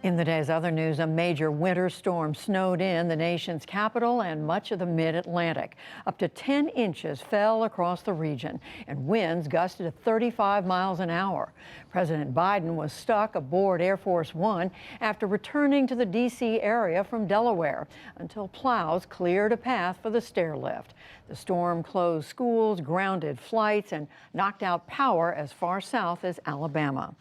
In the day's other news, a major winter storm snowed in the nation's capital and much of the mid-Atlantic. Up to 10 inches fell across the region, and winds gusted at 35 miles an hour. President Biden was stuck aboard Air Force One after returning to the D.C. area from Delaware until plows cleared a path for the stair lift. The storm closed schools, grounded flights, and knocked out power as far south as Alabama.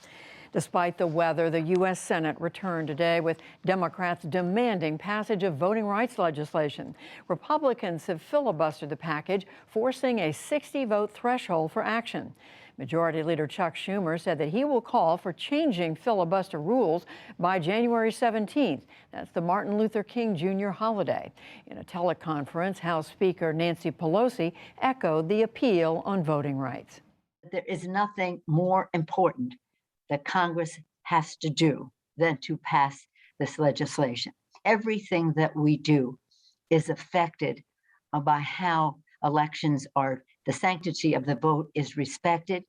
Despite the weather, the U.S. Senate returned today with Democrats demanding passage of voting rights legislation. Republicans have filibustered the package, forcing a 60-vote threshold for action. Majority Leader Chuck Schumer said that he will call for changing filibuster rules by January 17th. That's the Martin Luther King Jr. holiday. In a teleconference, House Speaker Nancy Pelosi echoed the appeal on voting rights. There is nothing more important that Congress has to do than to pass this legislation. Everything that we do is affected by how elections are, the sanctity of the vote is respected.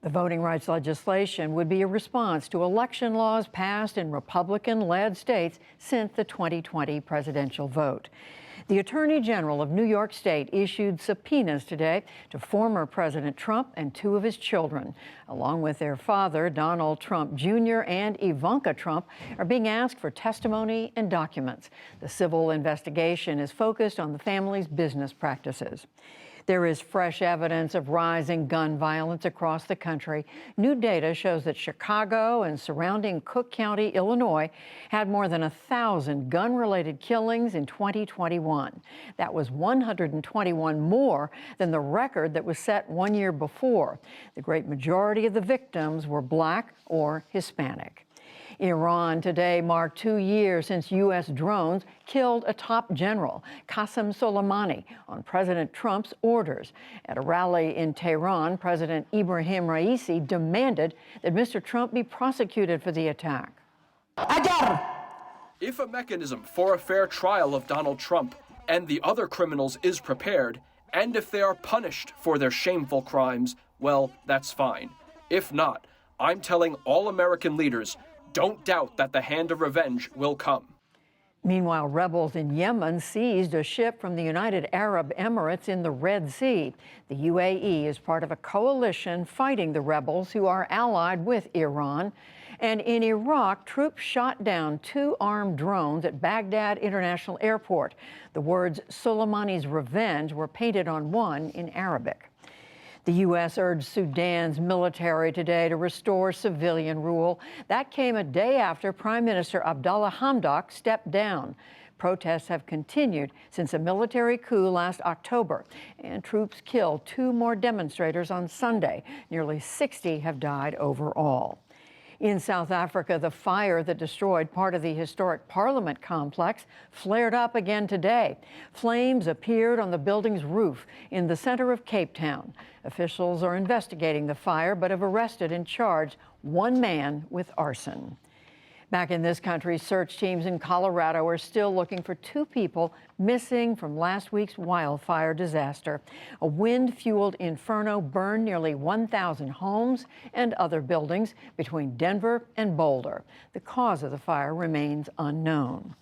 The voting rights legislation would be a response to election laws passed in Republican-led states since the 2020 presidential vote. The Attorney General of New York State issued subpoenas today to former President Trump and two of his children. Along with their father, Donald Trump Jr. and Ivanka Trump are being asked for testimony and documents. The civil investigation is focused on the family's business practices. There is fresh evidence of rising gun violence across the country. New data shows that Chicago and surrounding Cook County, Illinois, had more than 1,000 gun-related killings in 2021. That was 121 more than the record that was set 1 year before. The great majority of the victims were Black or Hispanic. Iran today marked 2 years since U.S. drones killed a top general, Qasem Soleimani, on President Trump's orders. At a rally in Tehran, President Ibrahim Raisi demanded that Mr. Trump be prosecuted for the attack. If a mechanism for a fair trial of Donald Trump and the other criminals is prepared, and if they are punished for their shameful crimes, well, that's fine. If not, I'm telling all American leaders, don't doubt that the hand of revenge will come. Meanwhile, rebels in Yemen seized a ship from the United Arab Emirates in the Red Sea. The UAE is part of a coalition fighting the rebels who are allied with Iran. And in Iraq, troops shot down 2 armed drones at Baghdad International Airport. The words Soleimani's revenge were painted on one in Arabic. The U.S. urged Sudan's military today to restore civilian rule. That came a day after Prime Minister Abdallah Hamdok stepped down. Protests have continued since a military coup last October, and troops killed 2 more demonstrators on Sunday. Nearly 60 have died overall. In South Africa, the fire that destroyed part of the historic Parliament complex flared up again today. Flames appeared on the building's roof in the center of Cape Town. Officials are investigating the fire but have arrested and charged 1 man with arson. Back in this country, search teams in Colorado are still looking for 2 people missing from last week's wildfire disaster. A wind-fueled inferno burned nearly 1,000 homes and other buildings between Denver and Boulder. The cause of the fire remains unknown.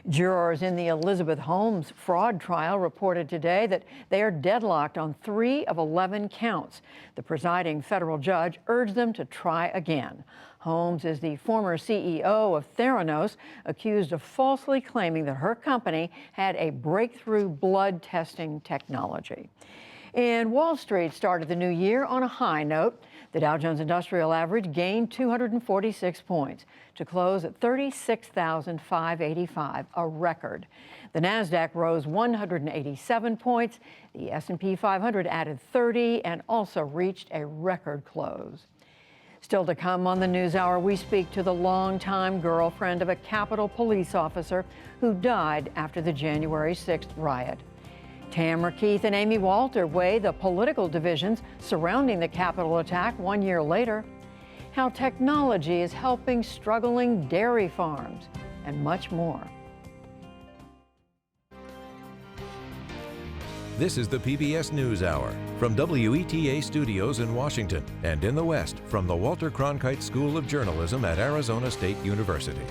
Jurors in the Elizabeth Holmes fraud trial reported today that they are deadlocked on 3 of 11 counts. The presiding federal judge urged them to try again. Holmes is the former CEO of Theranos, accused of falsely claiming that her company had a breakthrough blood testing technology. And Wall Street started the new year on a high note. The Dow Jones Industrial Average gained 246 points to close at 36,585, a record. The Nasdaq rose 187 points. The S&P 500 added 30 and also reached a record close. Still to come on the NewsHour, we speak to the longtime girlfriend of a Capitol police officer who died after the January 6th riot. Tamara Keith and Amy Walter weigh the political divisions surrounding the Capitol attack 1 year later, how technology is helping struggling dairy farms, and much more. This is the PBS NewsHour from WETA Studios in Washington and in the West from the Walter Cronkite School of Journalism at Arizona State University.